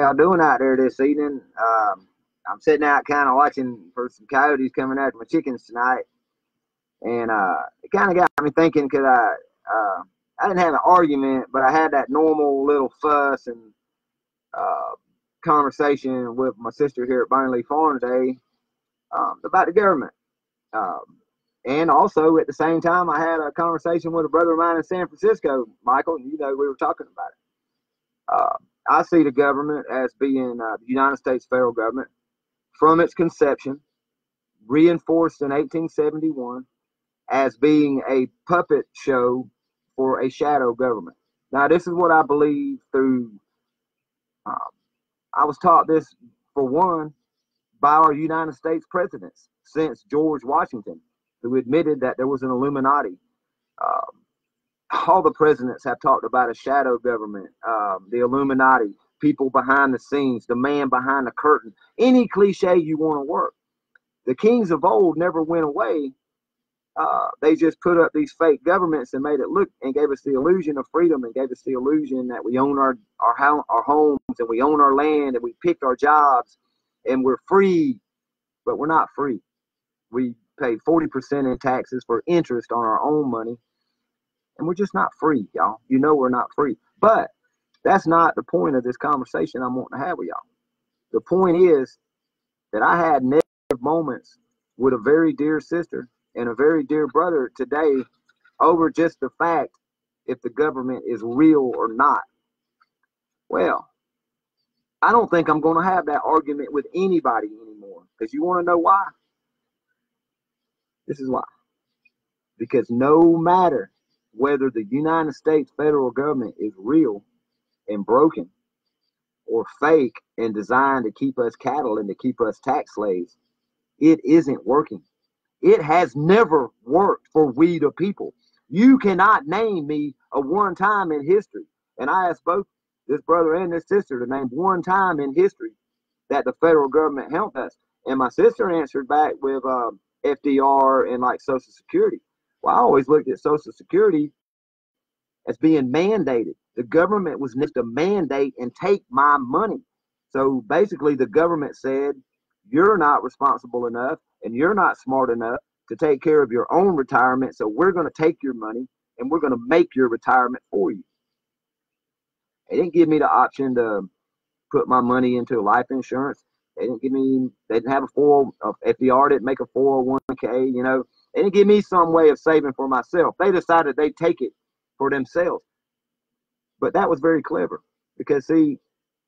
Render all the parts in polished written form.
y'all doing out there this evening? I'm sitting out kind of watching for some coyotes coming after my chickens tonight, and it kind of got me thinking because I didn't have an argument, but I had that normal little fuss and uh, conversation with my sister here at Bunting Farm today about the government. Um, and also at the same time, I had a conversation with a brother of mine in San Francisco, Michael. And we were talking about it. I see the government as being the United States federal government from its conception, reinforced in 1871, as being a puppet show for a shadow government. Now, this is what I believe through, uh, I was taught this, for one, by our United States presidents since George Washington, who admitted that there was an Illuminati. Um, all the presidents have talked about a shadow government, the Illuminati, people behind the scenes, the man behind the curtain, any cliche you want to work. The kings of old never went away. They just put up these fake governments and made it look and gave us the illusion of freedom and gave us the illusion that we own our homes and we own our land and we picked our jobs and we're free, but we're not free. We pay 40% in taxes for interest on our own money, and we're just not free, y'all. You know we're not free. But that's not the point of this conversation I'm wanting to have with y'all. The point is that I had negative moments with a very dear sister and a very dear brother today over just the fact if the government is real or not. Well, I don't think I'm going to have that argument with anybody anymore. Because you want to know why? This is why. Because no matter whether the United States federal government is real and broken or fake and designed to keep us cattle and to keep us tax slaves, it isn't working. It has never worked for we the people. You cannot name me a one time in history, and I asked both this brother and this sister to name one time in history that the federal government helped us. And my sister answered back with FDR and like Social Security. Well, I always looked at Social Security as being mandated. The government was next to mandate and take my money. So basically, the government said, you're not responsible enough and you're not smart enough to take care of your own retirement. So we're going to take your money and we're going to make your retirement for you. They didn't give me the option to put my money into life insurance. They didn't have FDR didn't make a 401k, They didn't give me some way of saving for myself. They decided they'd take it for themselves. But that was very clever because, see,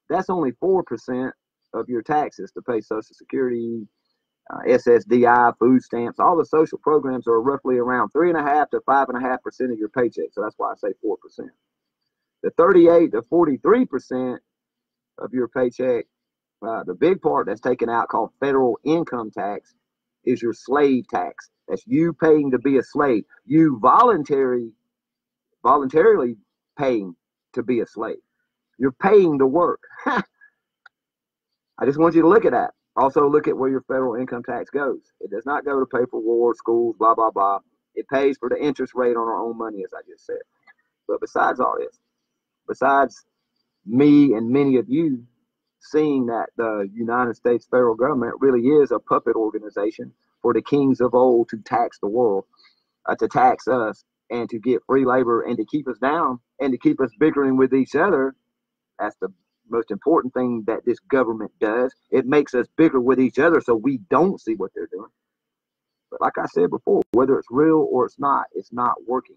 that's only 4% of your taxes to pay Social Security, SSDI, food stamps. All the social programs are roughly around 3.5 to 5.5% of your paycheck. So that's why I say 4%. The 38 to 43% of your paycheck, the big part that's taken out called federal income tax, is your slave tax. That's you paying to be a slave. You voluntarily paying to be a slave. You're paying to work. I just want you to look at that. Also look at where your federal income tax goes. It does not go to pay for war, schools, blah, blah, blah. It pays for the interest rate on our own money, as I just said. But besides all this, besides me and many of you seeing that the United States federal government really is a puppet organization for the kings of old to tax the world, to tax us, and to get free labor and to keep us down and to keep us bickering with each other. That's the most important thing that this government does. It makes us bicker with each other so we don't see what they're doing. But like I said before, whether it's real or it's not working.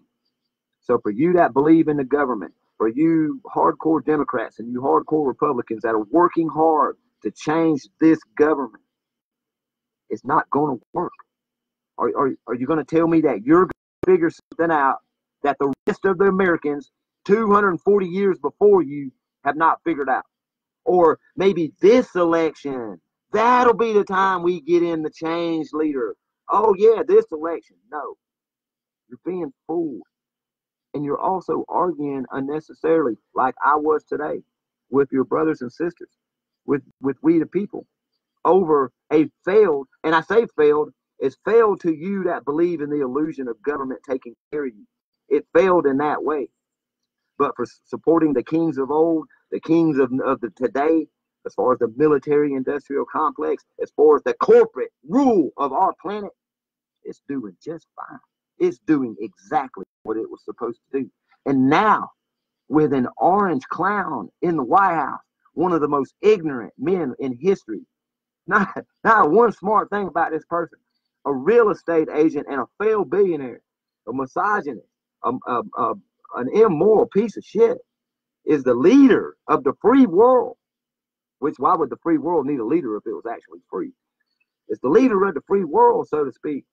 So for you that believe in the government, for you hardcore Democrats and you hardcore Republicans that are working hard to change this government, it's not going to work. Are you going to tell me that you're going to figure something out that the rest of the Americans 240 years before you have not figured out? Or maybe this election, that'll be the time we get in the change leader. Oh yeah, this election. No, you're being fooled. And you're also arguing unnecessarily, like I was today, with your brothers and sisters, with we the people, over a failed, and I say failed, it's failed to you that believe in the illusion of government taking care of you. It failed in that way. But for supporting the kings of old, the kings of the today, as far as the military-industrial complex, as far as the corporate rule of our planet, it's doing just fine. It's doing exactly what it was supposed to do. And now, with an orange clown in the White House, one of the most ignorant men in history, not one smart thing about this person, a real estate agent and a failed billionaire, a misogynist, an immoral piece of shit, is the leader of the free world. Which, why would the free world need a leader if it was actually free? It's the leader of the free world, so to speak.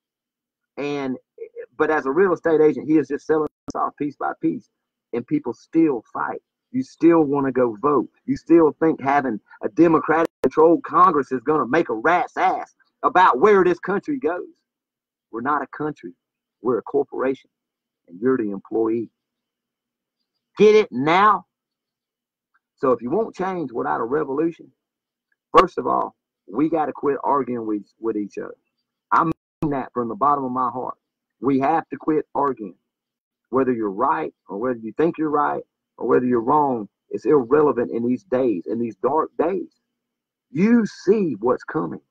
But as a real estate agent, he is just selling us off piece by piece, and people still fight. You still want to go vote. You still think having a Democratic-controlled Congress is going to make a rat's ass about where this country goes. We're not a country. We're a corporation, and you're the employee. Get it now? So if you won't change without a revolution, first of all, we got to quit arguing with each other. I mean that from the bottom of my heart. We have to quit arguing. Whether you're right or whether you think you're right or whether you're wrong, it's irrelevant in these days, in these dark days. You see what's coming.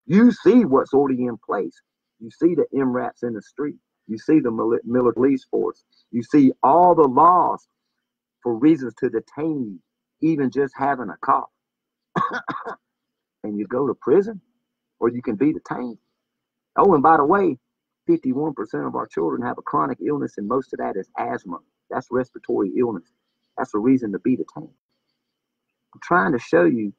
You see what's already in place. You see the MRAPs in the street. You see the military police force. You see all the laws for reasons to detain you, even just having a cough. And you go to prison, or you can be detained. Oh, and by the way, 51% of our children have a chronic illness, and most of that is asthma. That's respiratory illness. That's a reason to be detained. I'm trying to show you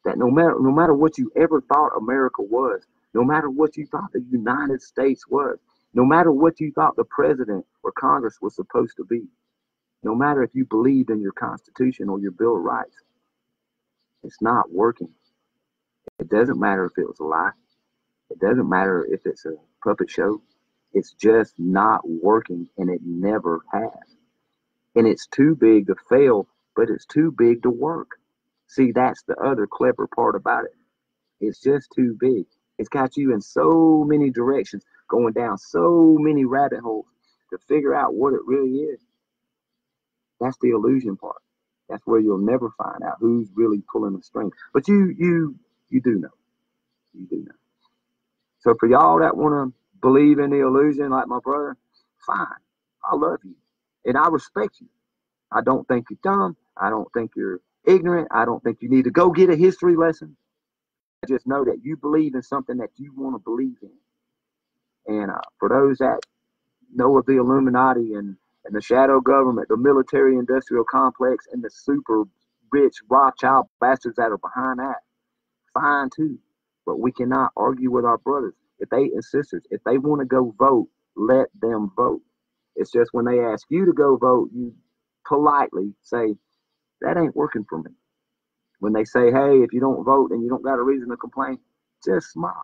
that no matter what you ever thought America was, no matter what you thought the United States was, no matter what you thought the president or Congress was supposed to be, no matter if you believed in your Constitution or your Bill of Rights, it's not working. It doesn't matter if it was a lie. It doesn't matter if it's a puppet show. It's just not working, and it never has. And it's too big to fail, but it's too big to work. See, that's the other clever part about it. It's just too big. It's got you in so many directions, going down so many rabbit holes to figure out what it really is. That's the illusion part. That's where you'll never find out who's really pulling the string. But you do know. You do know. So for y'all that want to believe in the illusion like my brother, fine. I love you. And I respect you. I don't think you're dumb. I don't think you're ignorant. I don't think you need to go get a history lesson. I just know that you believe in something that you want to believe in. And for those that know of the Illuminati and the shadow government, the military-industrial complex, and the super rich Rothschild bastards that are behind that, fine too. But we cannot argue with our brothers and sisters. If they want to go vote, let them vote. It's just when they ask you to go vote, you politely say, that ain't working for me. When they say, hey, if you don't vote and you don't got a reason to complain, just smile.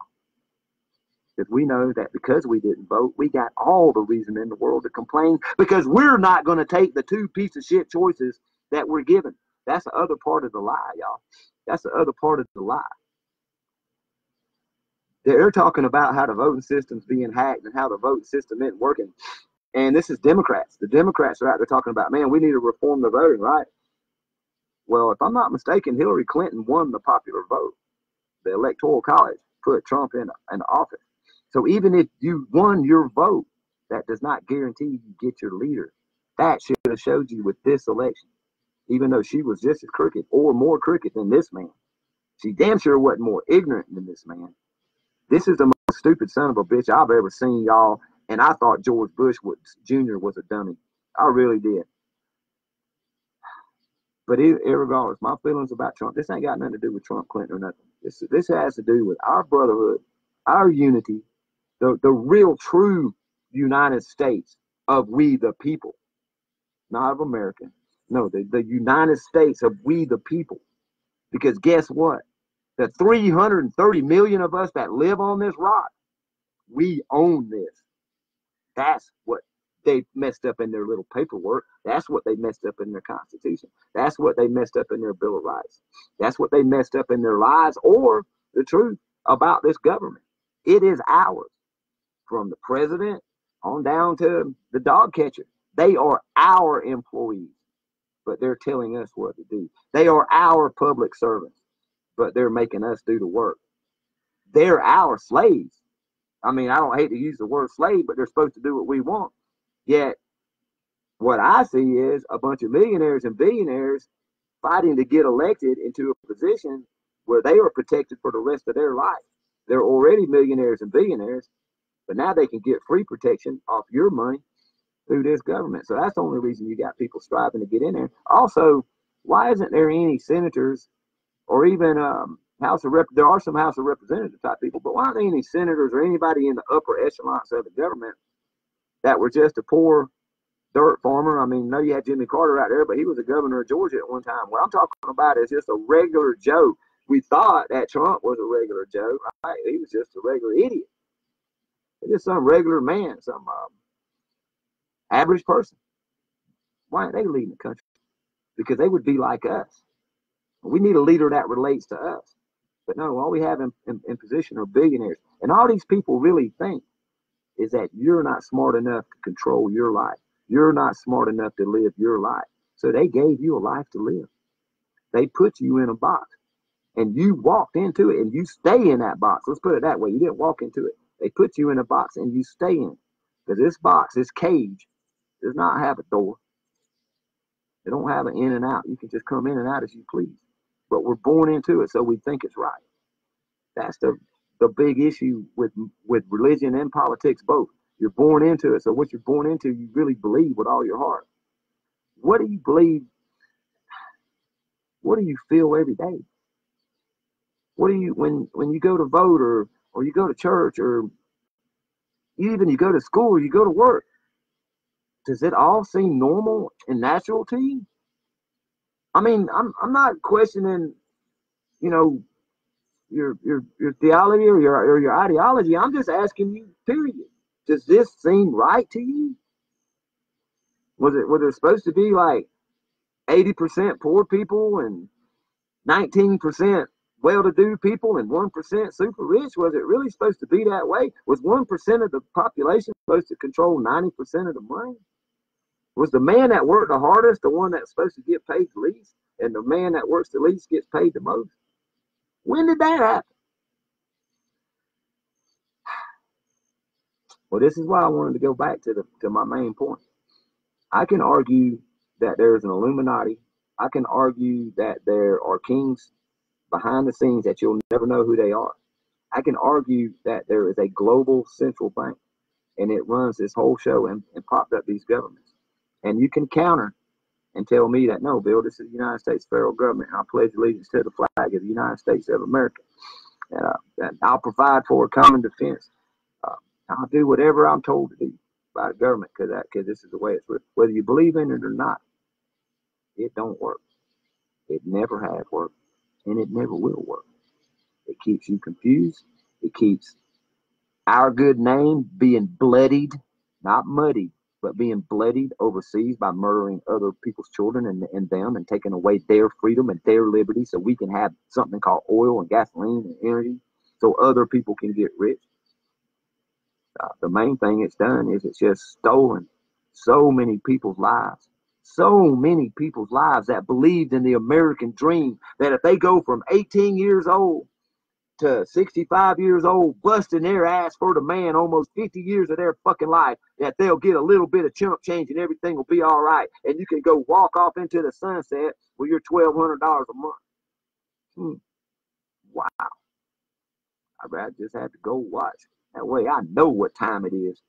Because we know that because we didn't vote, we got all the reason in the world to complain, because we're not going to take the two piece of shit choices that we're given. That's the other part of the lie, y'all. That's the other part of the lie. They're talking about how the voting system's being hacked and how the voting system isn't working. And this is Democrats. The Democrats are out there talking about, man, we need to reform the voting, right? Well, if I'm not mistaken, Hillary Clinton won the popular vote. The Electoral College put Trump in office. So even if you won your vote, that does not guarantee you get your leader. That should have showed you with this election, even though she was just as crooked or more crooked than this man. She damn sure wasn't more ignorant than this man. This is the most stupid son of a bitch I've ever seen, y'all. And I thought George Bush Jr. was a dummy. I really did. But irregardless, my feelings about Trump, this ain't got nothing to do with Trump, Clinton, or nothing. This has to do with our brotherhood, our unity, the real true United States of we the people. Not of America. No, the United States of we the people. Because guess what? The 330 million of us that live on this rock, we own this. That's what they messed up in their little paperwork. That's what they messed up in their Constitution. That's what they messed up in their Bill of Rights. That's what they messed up in their lies or the truth about this government. It is ours. From the president on down to the dog catcher. They are our employees, but they're telling us what to do. They are our public servants. but they're making us do the work. They're our slaves. I mean, I don't hate to use the word slave, but they're supposed to do what we want. Yet, what I see is a bunch of millionaires and billionaires fighting to get elected into a position where they are protected for the rest of their life. They're already millionaires and billionaires, but now they can get free protection off your money through this government. So that's the only reason you got people striving to get in there. Also, why isn't there any senators or even there are some House of Representative type people, but why aren't there any senators or anybody in the upper echelons of the government that were just a poor dirt farmer? I mean, no, you had Jimmy Carter out there, but he was a governor of Georgia at one time. What I'm talking about is just a regular Joe. We thought that Trump was a regular Joe, right? He was just a regular idiot. He's just some regular man, some average person. Why aren't they leading the country? Because they would be like us. We need a leader that relates to us. But no, all we have in position are billionaires. And all these people really think is that you're not smart enough to control your life. You're not smart enough to live your life. So they gave you a life to live. They put you in a box. And you walked into it and you stay in that box. Let's put it that way. You didn't walk into it. They put you in a box and you stay in it. Because this box, this cage, does not have a door. They don't have an in and out. You can just come in and out as you please. But we're born into it, so we think it's right. That's the big issue with religion and politics both. You're born into it. So what you're born into, you really believe with all your heart. What do you believe? What do you feel every day? What do you when you go to vote or you go to church or even you go to school or you go to work? Does it all seem normal and natural to you? I mean, I'm not questioning, you know, your theology or your ideology. I'm just asking you, period. Does this seem right to you? Was it supposed to be like 80% poor people and 19% well-to-do people and 1% super rich? Was it really supposed to be that way? Was 1% of the population supposed to control 90% of the money? Was the man that worked the hardest the one that's supposed to get paid the least, and the man that works the least gets paid the most? When did that happen? Well, this is why I wanted to go back to my main point. I can argue that there is an Illuminati. I can argue that there are kings behind the scenes that you'll never know who they are. I can argue that there is a global central bank and it runs this whole show and propped up these governments. And you can counter and tell me that, no, Bill, this is the United States federal government. I pledge allegiance to the flag of the United States of America. And I'll provide for a common defense. I'll do whatever I'm told to do by the government because this is the way it's written. Whether you believe in it or not, it don't work. It never has worked, and it never will work. It keeps you confused. It keeps our good name being bloodied, not muddied, but being bloodied overseas by murdering other people's children and them and taking away their freedom and their liberty so we can have something called oil and gasoline and energy so other people can get rich. The main thing it's done is it's just stolen so many people's lives. So many people's lives that believed in the American dream, that if they go from 18 years old to 65 years old, busting their ass for the man almost 50 years of their fucking life, that they'll get a little bit of chump change and everything will be all right. And you can go walk off into the sunset with your $1,200 a month. Wow. I'd rather just have to go watch. That way I know what time it is.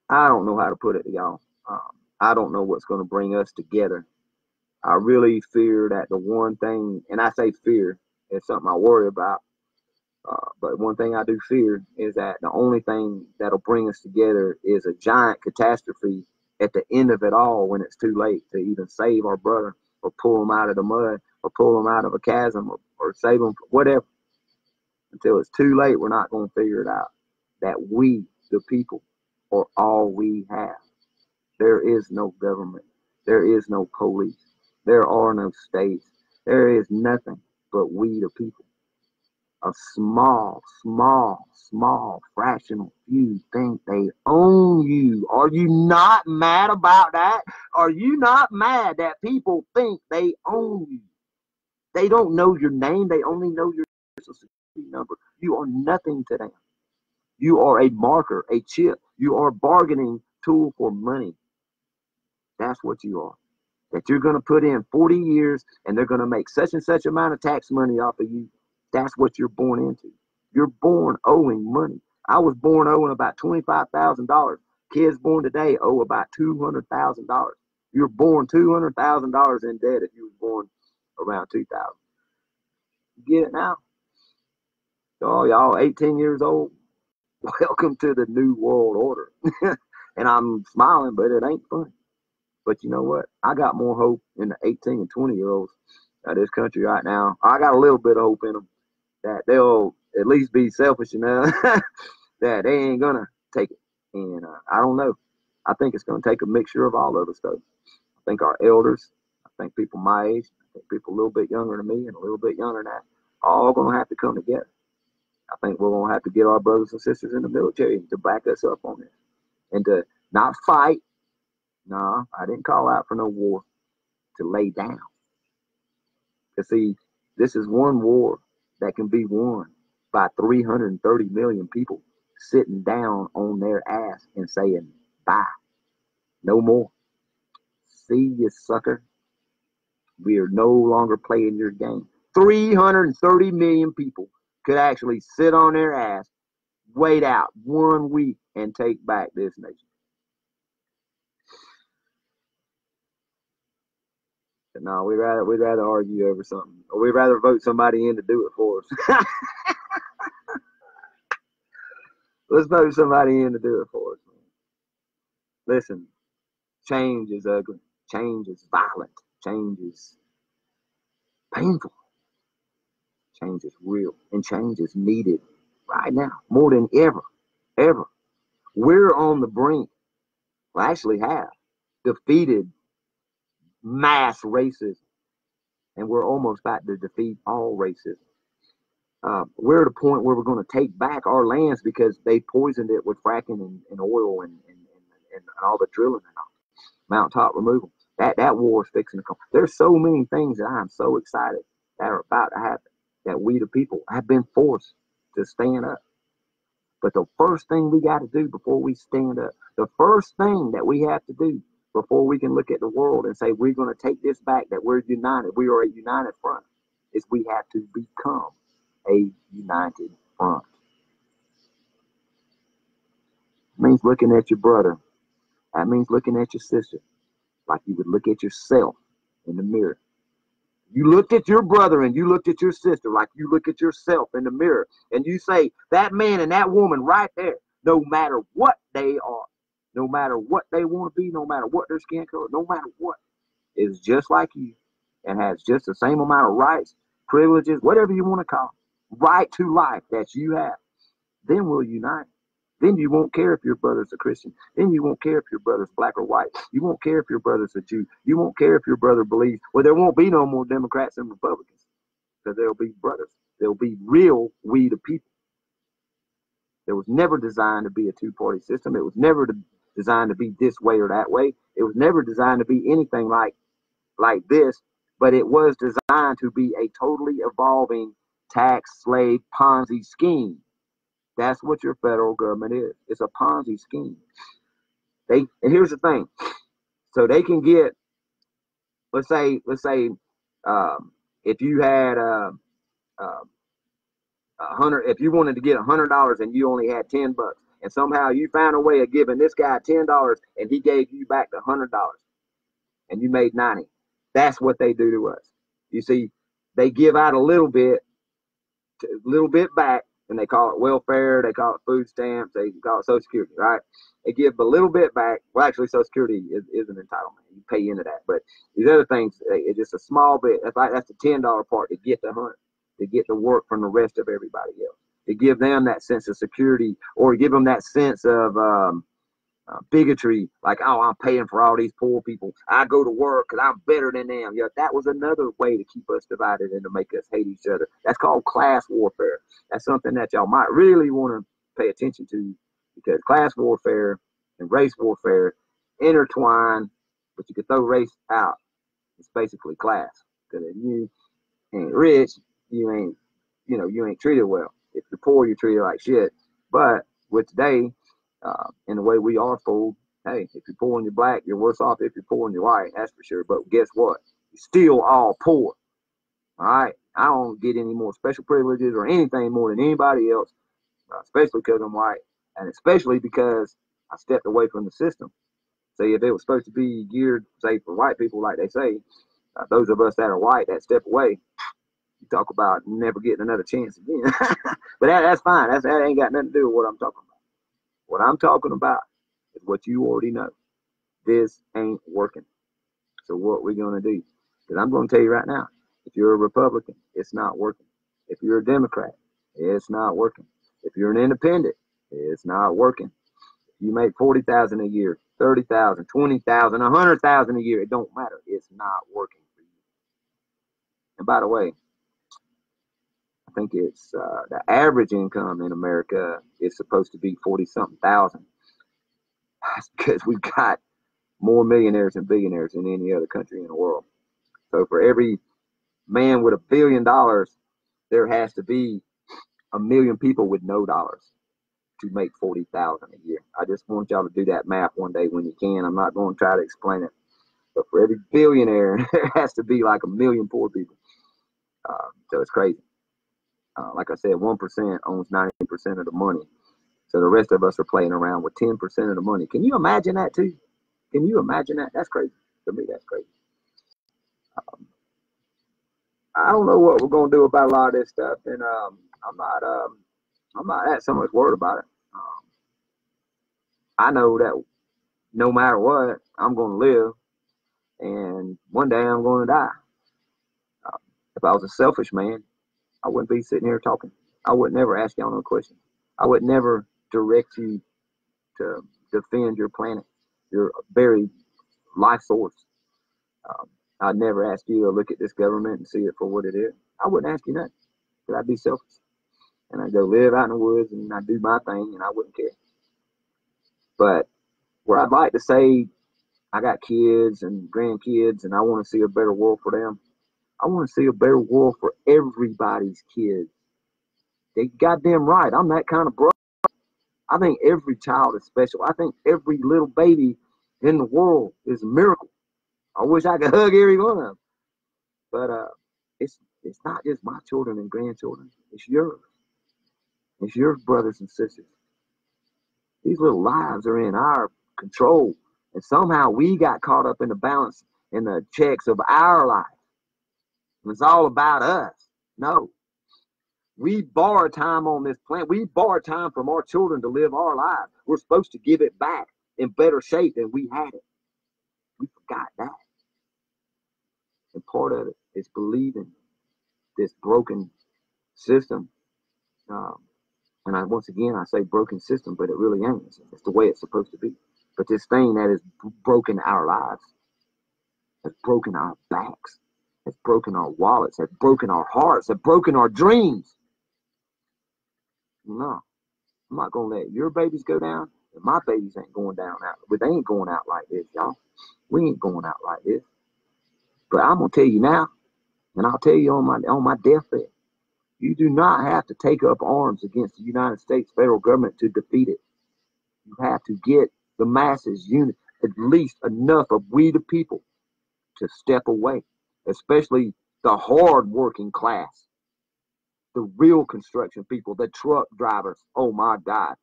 I don't know how to put it to y'all. I don't know what's going to bring us together. I really fear that the one thing, and I say fear, it's something I worry about. But one thing I do fear is that the only thing that'll bring us together is a giant catastrophe at the end of it all when it's too late to even save our brother or pull him out of the mud or pull him out of a chasm or save him, whatever. Until it's too late, we're not going to figure it out. That we, the people, are all we have. There is no government. There is no police. There are no states. There is nothing but we, the people. A small, small, small fractional few think they own you. Are you not mad about that? Are you not mad that people think they own you? They don't know your name. They only know your social security number. You are nothing to them. You are a marker, a chip. You are a bargaining tool for money. That's what you are. That you're going to put in 40 years and they're going to make such and such amount of tax money off of you. That's what you're born into. You're born owing money. I was born owing about $25,000. Kids born today owe about $200,000. You're born $200,000 in debt if you was born around 2000. You get it now? So y'all 18 years old, welcome to the new world order. And I'm smiling, but it ain't funny. But you know what? I got more hope in the 18 and 20-year-olds of this country right now. I got a little bit of hope in them that they'll at least be selfish enough that they ain't going to take it. And I don't know. I think it's going to take a mixture of all of us, though. I think our elders, I think people my age, I think people a little bit younger than me and a little bit younger than that, all going to have to come together. I think we're going to have to get our brothers and sisters in the military to back us up on this and to not fight. No, I didn't call out for no war, to lay down. Because, see, this is one war that can be won by 330 million people sitting down on their ass and saying, bye, no more. See you, sucker. We are no longer playing your game. 330 million people could actually sit on their ass, wait out 1 week, and take back this nation. But no, we'd rather argue over something, or we'd rather vote somebody in to do it for us. Let's vote somebody in to do it for us, man. Listen, change is ugly. Change is violent. Change is painful. Change is real, and change is needed right now more than ever. We're on the brink. Well, actually have defeated mass racism, and we're almost about to defeat all racism. We're at a point where we're going to take back our lands because they poisoned it with fracking and oil and all the drilling and all. Mountaintop removal. That war is fixing to come. There's so many things that I'm so excited that are about to happen that we the people have been forced to stand up. But the first thing we got to do before we stand up, the first thing that we have to do before we can look at the world and say we're going to take this back, that we're united, we are a united front, is we have to become a united front. It means looking at your brother. That means looking at your sister like you would look at yourself in the mirror. You looked at your brother and you looked at your sister like you look at yourself in the mirror. And you say, that man and that woman right there, no matter what they are, no matter what they want to be, no matter what their skin color, no matter what, is just like you and has just the same amount of rights, privileges, whatever you want to call it, right to life that you have. Then we'll unite. Then you won't care if your brother's a Christian. Then you won't care if your brother's black or white. You won't care if your brother's a Jew. You won't care if your brother believes. Well, there won't be no more Democrats and Republicans because there'll be brothers. There'll be real we the people. It was never designed to be a two-party system. It was never designed to be this way or that way. It was never designed to be anything like this, but it was designed to be a totally evolving tax slave Ponzi scheme. That's what your federal government is. It's a Ponzi scheme. And here's the thing. So they can get, let's say, if you had if you wanted to get $100 and you only had $10, and somehow you found a way of giving this guy $10 and he gave you back the $100, and you made 90. That's what they do to us. You see, they give out a little bit back. And they call it welfare, they call it food stamps, they call it Social Security, right? They give a little bit back. Well, actually, Social Security is an entitlement. You pay into that. But these other things, it's just a small bit. That's the $10 part to get the 100, to get the work from the rest of everybody else, to give them that sense of security or give them that sense of bigotry, like, oh, I'm paying for all these poor people. I go to work because I'm better than them. Yeah, that was another way to keep us divided and to make us hate each other. That's called class warfare. That's something that y'all might really want to pay attention to, because class warfare and race warfare intertwine, but you could throw race out. It's basically class. Because if you ain't rich, you ain't treated well. If you're poor, you're treated like shit. But with today, in the way we are fooled, hey, if you're poor and you're black, you're worse off if you're poor and you're white, that's for sure. But guess what? You're still all poor. All right? I don't get any more special privileges or anything more than anybody else, especially because I'm white, and especially because I stepped away from the system. See, if it was supposed to be geared, say, for white people, like they say, those of us that are white that step away, you talk about never getting another chance again. But that's fine. That ain't got nothing to do with what I'm talking about. What I'm talking about is what you already know. This ain't working. So what we're going to do? Because I'm going to tell you right now, if you're a Republican, it's not working. If you're a Democrat, it's not working. If you're an independent, it's not working. If you make $40,000 a year, $30,000, $20,000, $100,000 a year, it don't matter. It's not working for you. And by the way, I think it's the average income in America is supposed to be 40-something thousand. That's because we've got more millionaires and billionaires than any other country in the world. So for every man with $1 billion, there has to be 1 million people with no dollars to make 40,000 a year. I just want y'all to do that math one day when you can. I'm not going to try to explain it, but for every billionaire, there has to be like 1 million poor people. So it's crazy. Like I said, 1% owns 90% of the money. So the rest of us are playing around with 10% of the money. Can you imagine that too? Can you imagine that? That's crazy. To me, that's crazy. I don't know what we're gonna do about a lot of this stuff, and I'm not that so much worried about it. I know that no matter what, I'm gonna live, and one day I'm gonna die. If I was a selfish man, I wouldn't be sitting here talking. I would never ask y'all no questions. I would never direct you to defend your planet, your very life source. I'd never ask you to look at this government and see it for what it is. I wouldn't ask you nothing, because I'd be selfish. And I'd go live out in the woods and I'd do my thing and I wouldn't care. But where I'd like to say I got kids and grandkids and I want to see a better world for them, I want to see a better world for everybody's kids. They goddamn right. I'm that kind of bro. I think every child is special. I think every little baby in the world is a miracle. I wish I could hug every one of them. But it's not just my children and grandchildren. It's yours. It's your brothers and sisters. These little lives are in our control. And somehow we got caught up in the balance in the checks of our life. It's all about us. No. We borrow time on this planet. We borrow time from our children to live our lives. We're supposed to give it back in better shape than we had it. We forgot that. And part of it is believing this broken system. And once again, I say broken system, but it really ain't. It's the way it's supposed to be. But this thing that has broken our lives, has broken our backs, has broken our wallets, has broken our hearts, has broken our dreams. No, I'm not going to let your babies go down, and my babies ain't going down out. But they ain't going out like this, y'all. We ain't going out like this. But I'm going to tell you now, and I'll tell you on my deathbed, you do not have to take up arms against the United States federal government to defeat it. You have to get the masses unit, at least enough of we the people to step away, especially the hard-working class, the real construction people, the truck drivers. Oh my God,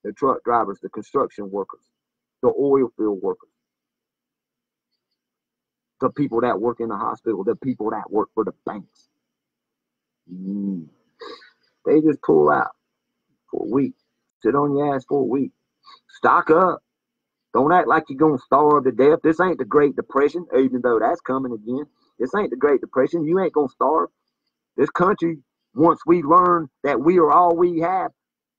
the truck drivers, the construction workers, the oil field workers, the people that work in the hospital, the people that work for the banks. They just pull out for a week, sit on your ass for a week, stock up. Don't act like you're going to starve to death. This ain't the Great Depression, even though that's coming again. This ain't the Great Depression. You ain't going to starve. This country, once we learn that we are all we have,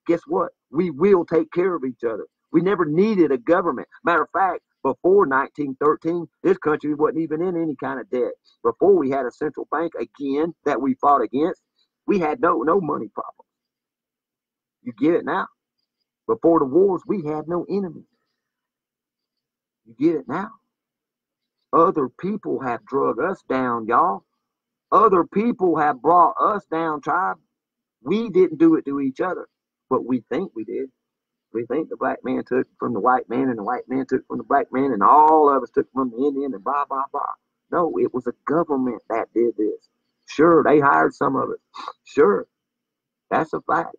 guess what? We will take care of each other. We never needed a government. Matter of fact, before 1913, this country wasn't even in any kind of debt. Before we had a central bank again that we fought against, we had no money problem. You get it now? Before the wars, we had no enemies. You get it now? Other people have drug us down, y'all. Other people have brought us down, tribe. We didn't do it to each other, but we think we did. We think the black man took from the white man, and the white man took from the black man, and all of us took from the Indian, and blah, blah, blah. No, it was a government that did this. Sure, they hired some of it. Sure, that's a fact.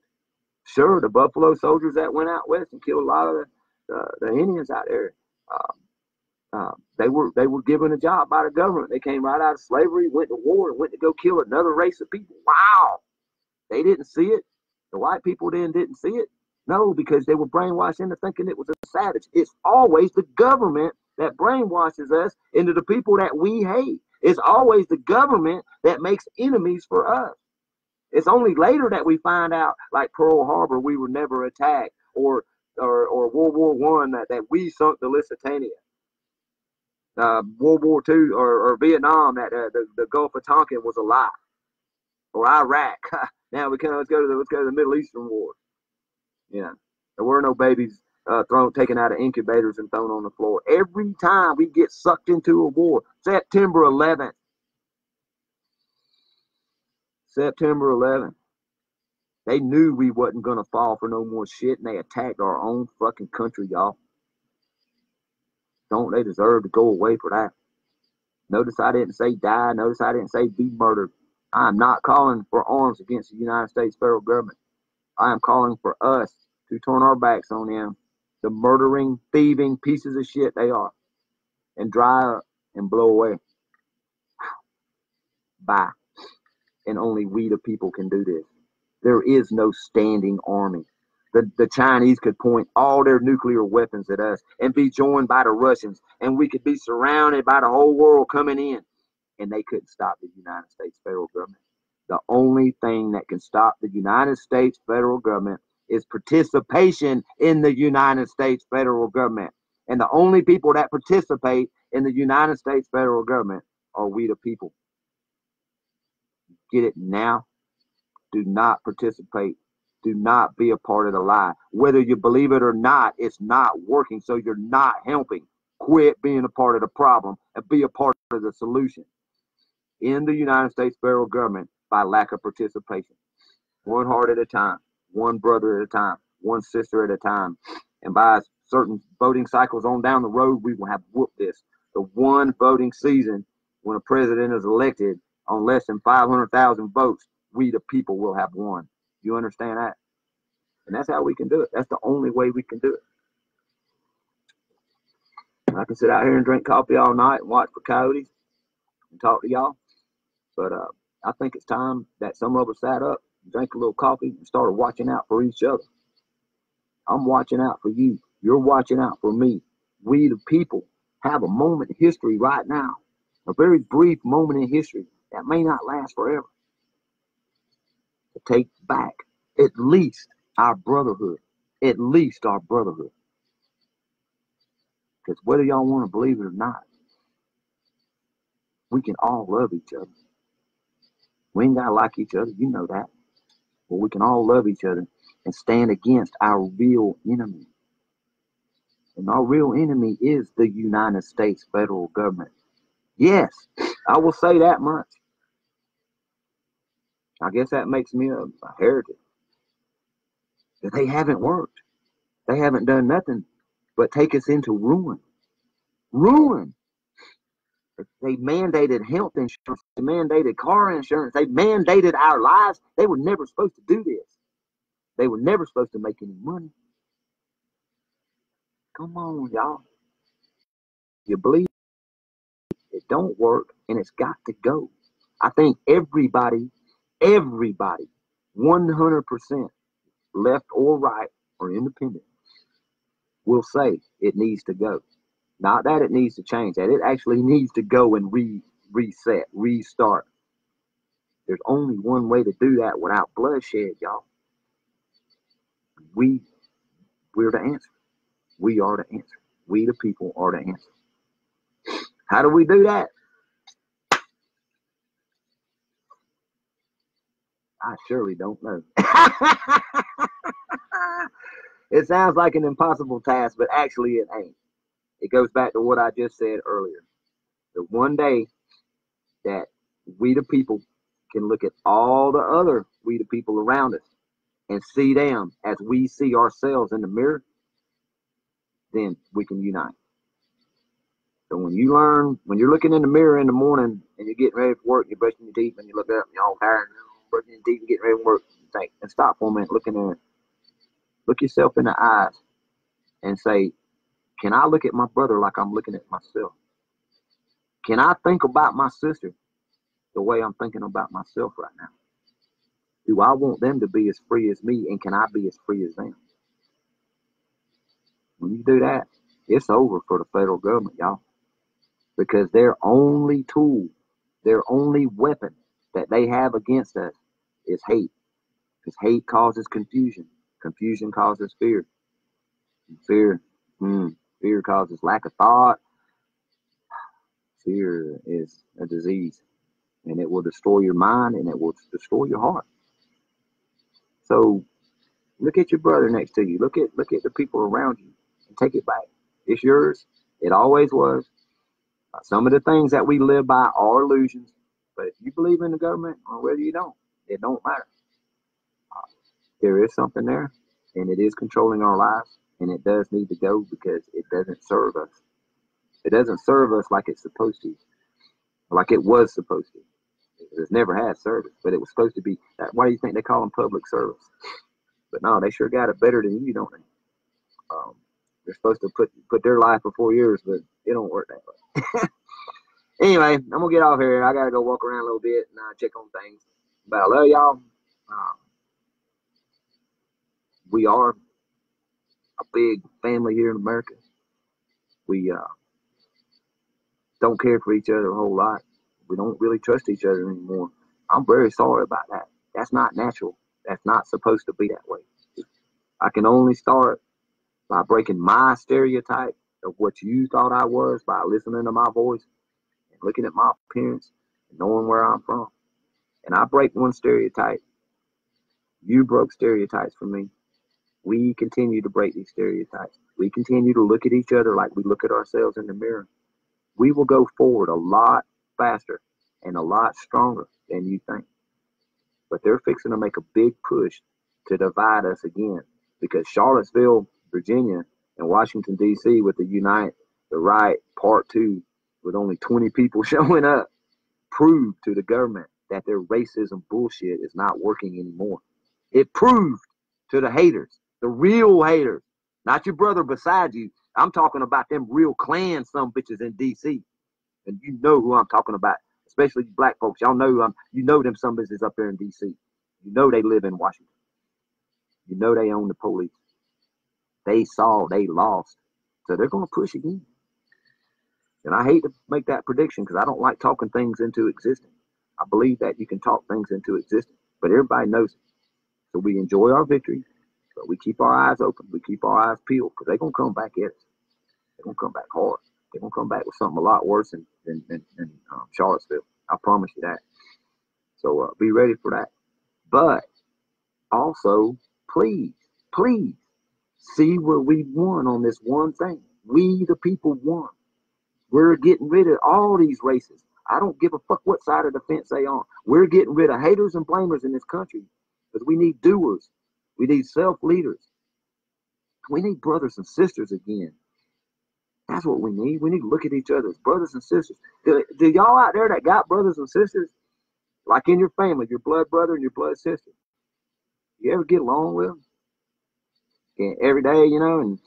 Sure, the Buffalo Soldiers that went out west and killed a lot of the Indians out there, they were given a job by the government. They came right out of slavery, went to war, and went to go kill another race of people. Wow, they didn't see it. The white people then didn't see it. No, because they were brainwashed into thinking it was a savage. It's always the government that brainwashes us into the people that we hate. It's always the government that makes enemies for us. It's only later that we find out, like Pearl Harbor, we were never attacked, or World War I, that we sunk the Lusitania. World War II or Vietnam, that the Gulf of Tonkin was a lie, or Iraq. Now let's go to the Middle Eastern War. Yeah, there were no babies taken out of incubators and thrown on the floor. Every time we get sucked into a war, September 11th, they knew we wasn't gonna fall for no more shit, and they attacked our own fucking country, y'all. Don't they deserve to go away for that? Notice I didn't say die. Notice I didn't say be murdered. I am not calling for arms against the United States federal government. I am calling for us to turn our backs on them, the murdering, thieving pieces of shit they are, and dry up and blow away. Bye. And only we the people can do this. There is no standing army. The Chinese could point all their nuclear weapons at us and be joined by the Russians, and we could be surrounded by the whole world coming in, and they couldn't stop the United States federal government. The only thing that can stop the United States federal government is participation in the United States federal government. And the only people that participate in the United States federal government are we the people. Get it now? Do not participate. Do not be a part of the lie. Whether you believe it or not, it's not working, so you're not helping. Quit being a part of the problem and be a part of the solution in the United States federal government by lack of participation. One heart at a time, one brother at a time, one sister at a time. And by certain voting cycles on down the road, we will have whooped this. The one voting season when a president is elected on less than 500,000 votes, we the people will have won. You understand that? And that's how we can do it. That's the only way we can do it. I can sit out here and drink coffee all night and watch for coyotes and talk to y'all. But I think it's time that some of us sat up, drank a little coffee, and started watching out for each other. I'm watching out for you. You're watching out for me. We, the people, have a moment in history right now, a very brief moment in history that may not last forever, to take back at least our brotherhood. At least our brotherhood. Because whether y'all want to believe it or not, we can all love each other. We ain't got to like each other. You know that. But we can all love each other and stand against our real enemy. And our real enemy is the United States federal government. Yes, I will say that much. I guess that makes me a heretic. But they haven't worked. They haven't done nothing but take us into ruin. Ruin. They mandated health insurance. They mandated car insurance. They mandated our lives. They were never supposed to do this. They were never supposed to make any money. Come on, y'all. You believe it don't work, and it's got to go. I think everybody, 100%, left or right or independent, will say it needs to go. Not that it needs to change, that it actually needs to go and reset, restart. There's only one way to do that without bloodshed, y'all. We're the answer. We are the answer. We the people are the answer. How do we do that? I surely don't know. It sounds like an impossible task, but actually it ain't. It goes back to what I just said earlier. The one day that we the people can look at all the other we the people around us and see them as we see ourselves in the mirror, then we can unite. So when you learn, when you're looking in the mirror in the morning and you're getting ready for work, you're brushing your teeth and you look up and you're all tired and brushing your teeth and getting ready for work, you think, and stop for a minute, look in there, look yourself in the eyes and say, can I look at my brother like I'm looking at myself? Can I think about my sister the way I'm thinking about myself right now? Do I want them to be as free as me, and can I be as free as them? When you do that, it's over for the federal government, y'all. Because their only tool, their only weapon that they have against us is hate. Because hate causes confusion. Confusion causes fear. And fear causes lack of thought. Fear is a disease. And it will destroy your mind and it will destroy your heart. So look at your brother next to you. Look at the people around you and take it back. It's yours. It always was. Some of the things that we live by are illusions, but if you believe in the government or whether you don't, it don't matter. There is something there, and it is controlling our lives, and it does need to go because it doesn't serve us. It doesn't serve us like it's supposed to, like it was supposed to. It never had service, but it was supposed to be. Why do you think they call them public service? But no, they sure got it better than you, don't they? They're supposed to put their life before yours, but it don't work that way. Anyway, I'm gonna get off here. I gotta go walk around a little bit and check on things. But I love y'all. We are a big family here in America. We don't care for each other a whole lot. We don't really trust each other anymore. I'm very sorry about that. That's not natural. That's not supposed to be that way. I can only start by breaking my stereotype of what you thought I was by listening to my voice and looking at my appearance and knowing where I'm from. And I break one stereotype. You broke stereotypes for me. We continue to break these stereotypes. We continue to look at each other like we look at ourselves in the mirror. We will go forward a lot faster and a lot stronger than you think. But they're fixing to make a big push to divide us again because Charlottesville, Virginia, and Washington, D.C. with the Unite the Right Part 2 with only 20 people showing up proved to the government that their racism bullshit is not working anymore. It proved to the haters, the real haters, not your brother beside you. I'm talking about them real Klan some bitches in D.C. And you know who I'm talking about, especially you black folks. Y'all know you know them some bitches up there in D.C. You know they live in Washington. You know they own the police. They lost. So they're going to push again. And I hate to make that prediction because I don't like talking things into existence. I believe that you can talk things into existence, but everybody knows it. So we enjoy our victory, but we keep our eyes open. We keep our eyes peeled because they're going to come back at us. They're going to come back hard. They're going to come back with something a lot worse than Charlottesville. I promise you that. So be ready for that. But also, please see where we won on this one thing. We, the people, won. We're getting rid of all these races. I don't give a fuck what side of the fence they on. We're getting rid of haters and blamers in this country because we need doers. We need self-leaders. We need brothers and sisters again. That's what we need. We need to look at each other as brothers and sisters. Do y'all out there that got brothers and sisters, like in your family, your blood brother and your blood sister, you ever get along with them? And every day, and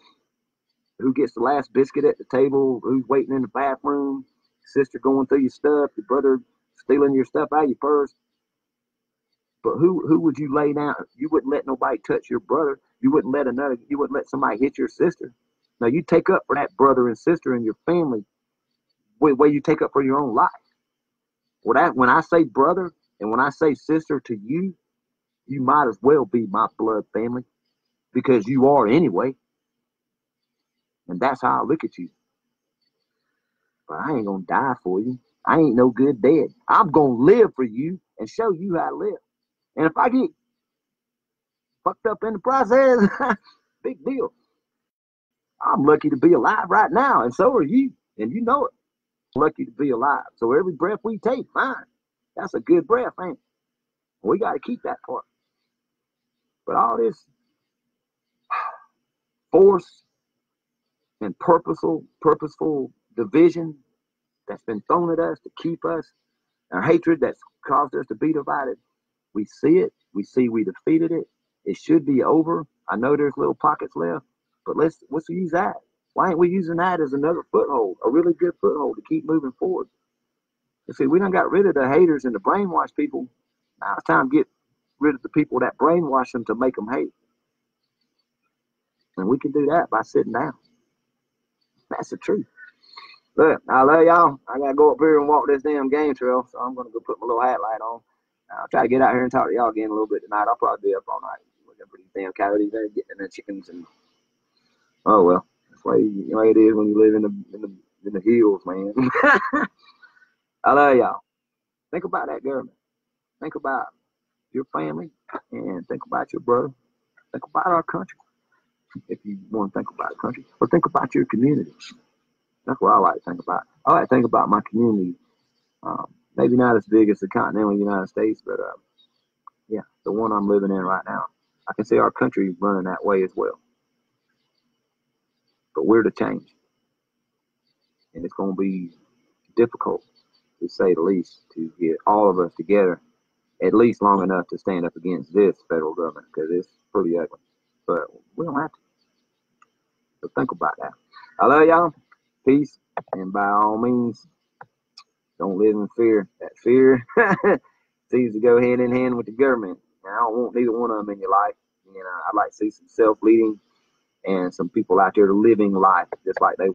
who gets the last biscuit at the table, who's waiting in the bathroom, sister going through your stuff, your brother stealing your stuff out of your purse. But who would you lay down? You wouldn't let nobody touch your brother. You wouldn't let somebody hit your sister. Now you take up for that brother and sister in your family where you take up for your own life. Well, when I say brother and when I say sister to you, you might as well be my blood family because you are anyway. And that's how I look at you. But I ain't gonna die for you. I ain't no good dead. I'm gonna live for you and show you how to live. And if I get fucked up in the process, big deal. I'm lucky to be alive right now, and so are you. And you know it. I'm lucky to be alive. So every breath we take, fine. That's a good breath, ain't it? We got to keep that part. But all this force and purposeful division that's been thrown at us to keep us, our hatred that's caused us to be divided, we see it. We see we defeated it. It should be over. I know there's little pockets left, but let's use that. Why ain't we using that as another foothold, a really good foothold to keep moving forward? You see, we done got rid of the haters and the brainwashed people. Now it's time to get rid of the people that brainwash them to make them hate. And we can do that by sitting down. That's the truth. Look, I love y'all. I got to go up here and walk this damn game trail, so I'm going to go put my little hat light on. I'll try to get out here and talk to y'all again a little bit tonight. I'll probably be up all night looking for these damn coyotes there, getting the chickens. And oh, well, that's the way it is when you live in the hills, man. I love y'all. Think about that government. Think about your family and think about your brother. Think about our country, if you want to think about the country, or think about your community. That's what I like to think about. I like to think about my community. Maybe not as big as the continental United States, but yeah, the one I'm living in right now. I can see our country running that way as well. But we're the change. And it's going to be difficult, to say the least, to get all of us together at least long enough to stand up against this federal government, because it's pretty ugly. But we don't have to. So think about that. I love y'all. Peace. And by all means, don't live in fear. That fear seems to go hand in hand with the government. And I don't want neither one of them in your life. I'd like to see some self-leading and some people out there living life just like they